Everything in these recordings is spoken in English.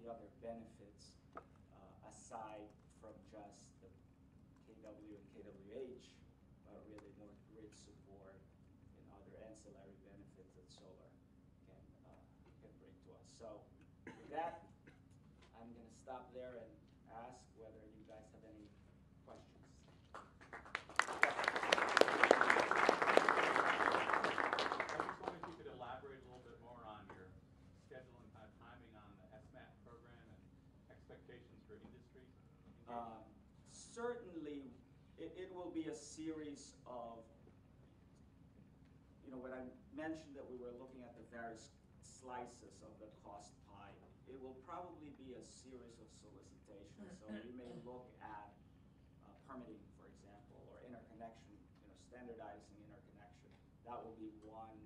the other benefits aside from just the KW and KWH, but really more grid support and other ancillary benefits that solar can bring to us. So with that, I'm going to stop there and ask whether you guys have any questions. I just wondered if you could elaborate a little bit more on your schedule and kind of timing on the SMAT program and expectations for industry engagement. Certainly, it will be a series of, when I mentioned that we were looking at the various slices of the cost pie, it will probably be a series of solicitations. So we may look at permitting, for example, or interconnection, standardizing interconnection. That will be one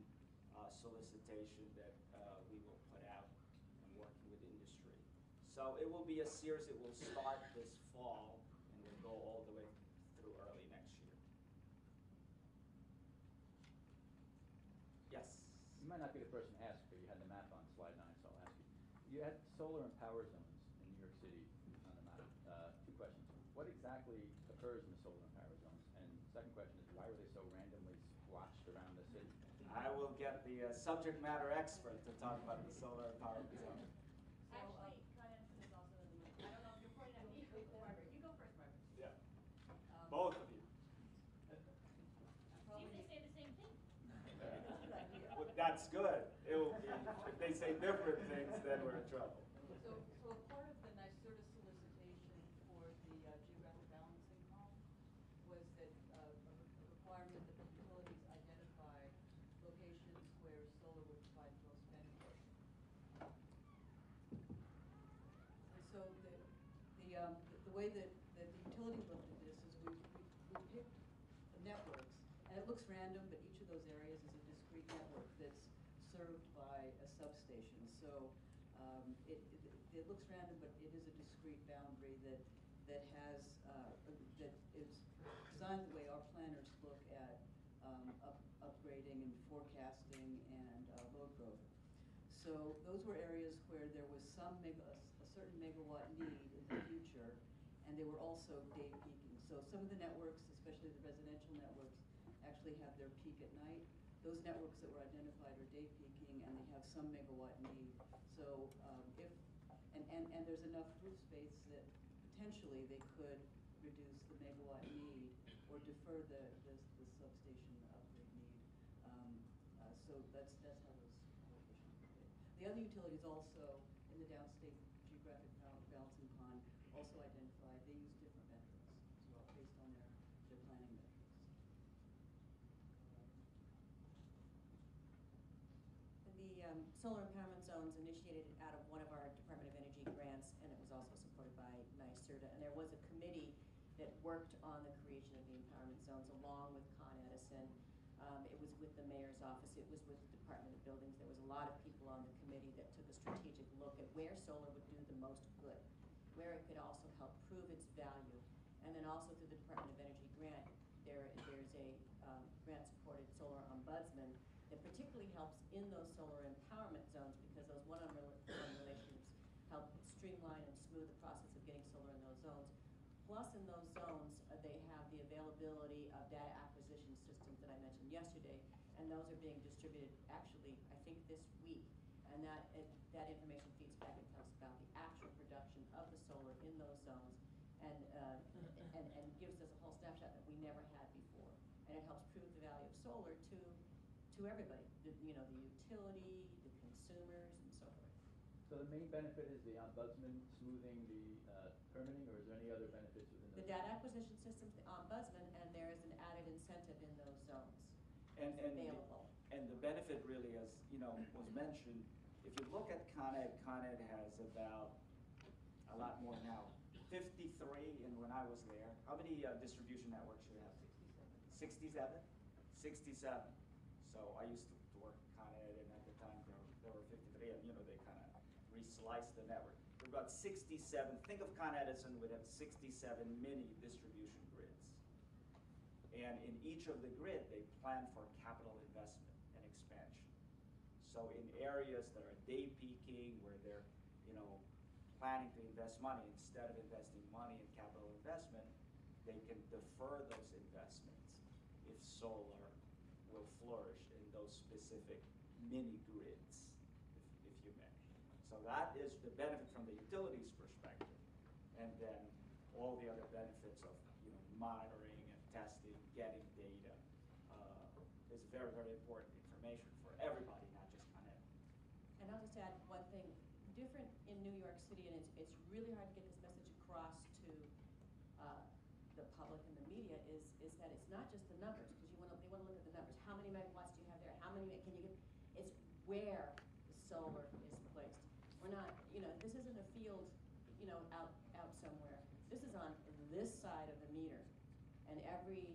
solicitation that we will put out and working with industry. So it will be a series. It will start this fall and will go all the way through early next year. Yes? You might not be the person to ask, but you had the map on slide 9, so I'll ask you. You had solar and power zones in New York City on the map. 2 questions. What exactly occurs in the solar and power zones? And second question is, why were they so randomly splotched around the city? I will get the subject matter expert to talk about the solar and power zone. Actually, Connection is also in the movie. I don't know if you're pointing at me or Margaret. You go first, Margaret. Yeah. Both of you. See if they say the same thing. Well, that's good. It will be, if they say different things, then we're in trouble. So a part of the NYSERDA solicitation for the geographic balancing column was that a requirement that the utilities identify locations where solar would provide the most benefit. And so the way that the utility looked at this is we picked networks, and it looks random, but each of those areas is a discrete network that's served by a substation. So it looks random, but it is a discrete boundary that is designed the way our planners look at upgrading and forecasting and load growth. So those were areas where there was a certain megawatt need in the future, and they were also day peaking. So some of the networks, especially the residential networks, actually have their peak at night. Those networks that were identified are day peaking, and they have some megawatt need. So and there's enough roof space that potentially they could reduce the megawatt need or defer the substation upgrade need. So that's how those allocations are made. The other utilities also in the downstate geographic balancing pond also identified, they use different metrics as well based on their planning metrics. The solar empowerment zones initiated out of one of our Department of Energy grants, and it was also supported by NYSERDA. And there was a committee that worked on the creation of the empowerment zones along with Con Edison. It was with the mayor's office. It was with the Department of Buildings. There was a lot of people on the committee that took a strategic look at where solar would do the most good, where it could also help prove its value. And then also through the Department of Energy grant, there's a grant-supported solar ombudsman that particularly helps in those solar empowerment zones, because those one-on-one relationships help streamline and smooth the process of getting solar in those zones. Plus, in those zones, they have the availability of data acquisition systems that I mentioned yesterday, and those are being distributed actually, I think, this week. And that information feeds back and tells about the actual production of the solar in those zones, and gives us a whole snapshot that we never had before. And it helps prove the value of solar to everybody, the utility, the consumers, and so forth. So the main benefit is the ombudsman smoothing the permitting, or is there any other benefits within The data acquisition systems, the ombudsman, and there is an added incentive in those zones. And available. And the benefit really, as was mentioned, if you look at Con Ed has about a lot more now. 53, and when I was there, how many distribution networks do you have? 67. 67. So I used to work at Con Ed, and at the time there were 53, and they kind of re-sliced the network. There were about 67. Think of Con Edison would have 67 mini distribution grids. And in each of the grid, they plan for capital investment and expansion. So in areas that are day peaking, where they're planning to invest money, instead of investing money in capital investment, they can defer those investments if solar will flourish in those specific mini grids, if you may. So that is the benefit from the utilities perspective. And then all the other benefits of monitoring and testing, getting data, is very, very important information for everybody, not just Con Ed. And I'll just add one thing, different in New York City, and it's really hard to get this message across to the public and the media, is that it's not just the numbers, because they want to look at the numbers. How many megawatts do you have there? How many, can you get, it's where the solar is placed. We're not, this isn't a field, out somewhere. This is on this side of the meter. And every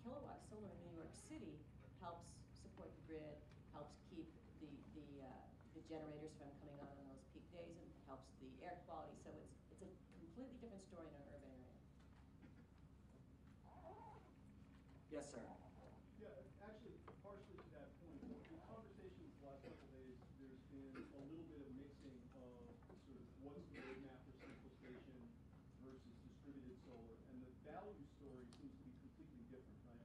kilowatt of solar in New York City helps support the grid, helps keep the generators from coming on those peak days, and helps the air quality. So it's a completely different story in an urban area. Yes, sir. Yeah, actually, partially to that point, in conversations the last couple of days, there's been a little bit of mixing of sort of what's the roadmap for central station versus distributed solar, and the value story seems to be completely different, right?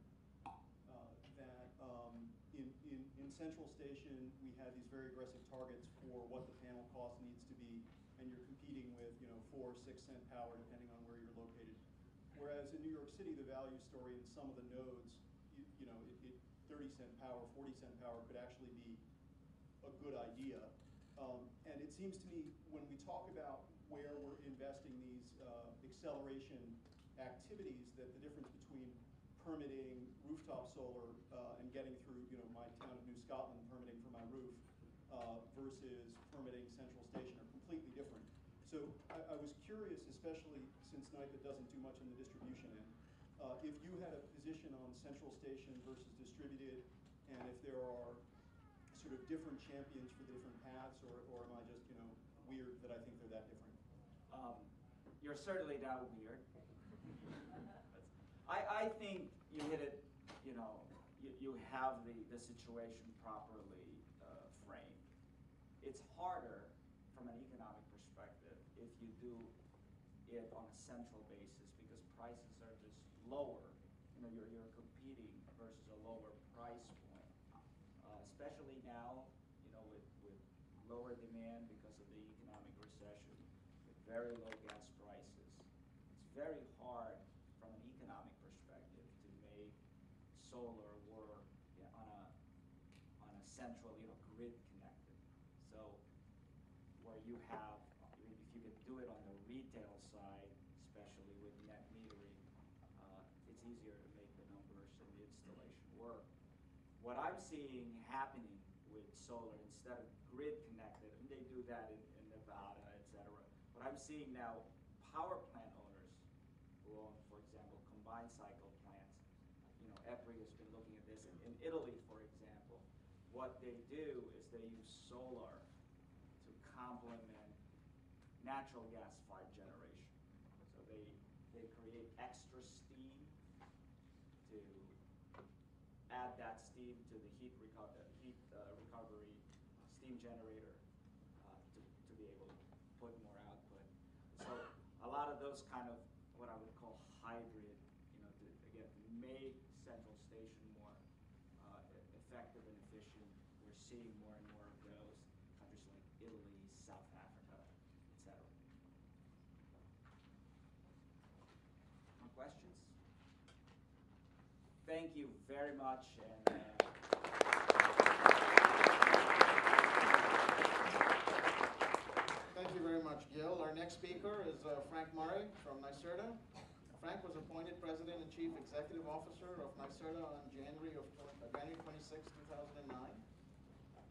In central station, we had these very aggressive targets for what the panel cost needs to be, and you're competing with 4 or 6 cent power depending on where you're located. Whereas in New York City, the value story in some of the nodes, 30 cent power, 40 cent power could actually be a good idea. And it seems to me when we talk about where we're investing these acceleration activities, that the difference between permitting rooftop solar and getting through my town of New Scotland permitting for my roof versus permitting central station are completely different. So I was curious, especially since NYPA doesn't do much in the distribution end, if you had a position on central station versus distributed, and if there are sort of different champions for the different paths, or am I just weird that I think they're that different? You're certainly not weird. I think you hit it, you have the situation properly framed. It's harder from an economic perspective if you do it on a central basis, because prices are just lower. You're competing versus a lower price point, especially now, with lower demand because of the economic recession, with very low gas prices. It's very hard from an economic perspective to make solar work on a central, grid connected. So where you have, if you could do it on the retail side, especially with net metering, it's easier to make the numbers and the installation work. What I'm seeing happening with solar, instead of grid connected, and they do that in Nevada, et cetera, what I'm seeing now, power plant owners who own, for example, combined cycle plants, EPRI has been looking at this. In Italy, for example, what they do is they use solar to complement natural gas-fired generation. So they create extra steam to add that steam to the heat recovery steam generator to be able to put more output. So a lot of those kind of what I would call hybrid, to make central station more effective and efficient. We're seeing more and more of those countries like Italy, South Africa, etc. More questions? Thank you very much. And thank you very much, Gil. Our next speaker is Frank Murray from NYSERDA. Frank was appointed President and Chief Executive Officer of NYSERDA on January 26, 2009.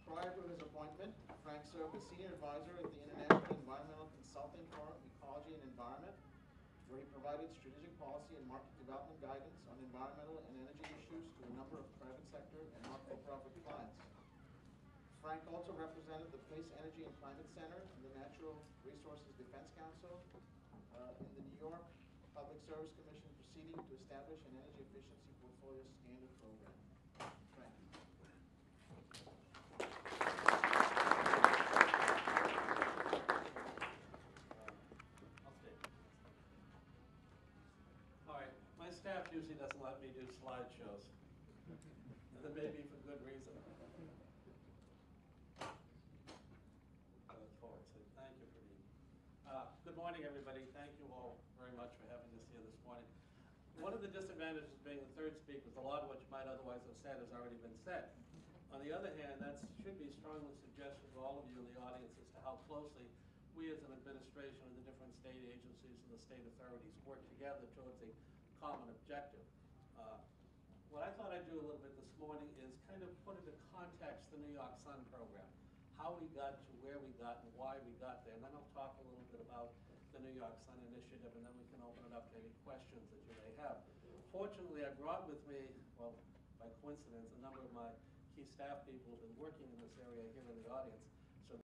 Prior to his appointment, Frank served as Senior Advisor at the International Environmental Consulting Forum, Ecology and Environment, where he provided strategic policy and market development guidance on environmental and energy issues to a number of private sector and not-for-profit clients. Frank also represented the Pace Energy and Climate Center and the Natural Resources Defense Council in the New York Public Service Commission proceeding to establish an energy efficiency portfolio standard program. Frank. usually doesn't let me do slideshows. And it may be for good reason. I look forward to it. Thank you, Praveen. Good morning, everybody. Thank you all very much for having us here this morning. One of the disadvantages of being the third speaker is a lot of what you might otherwise have said has already been said. On the other hand, that should be strongly suggested to all of you in the audience as to how closely we as an administration and the different state agencies and the state authorities work together towards a common objective. What I thought I'd do a little bit this morning is kind of put into context the New York Sun program, how we got to where we got and why we got there. And then I'll talk a little bit about the New York Sun Initiative, and then we can open it up to any questions that you may have. Fortunately, I brought with me, well, by coincidence, a number of my key staff people who've been working in this area here in the audience.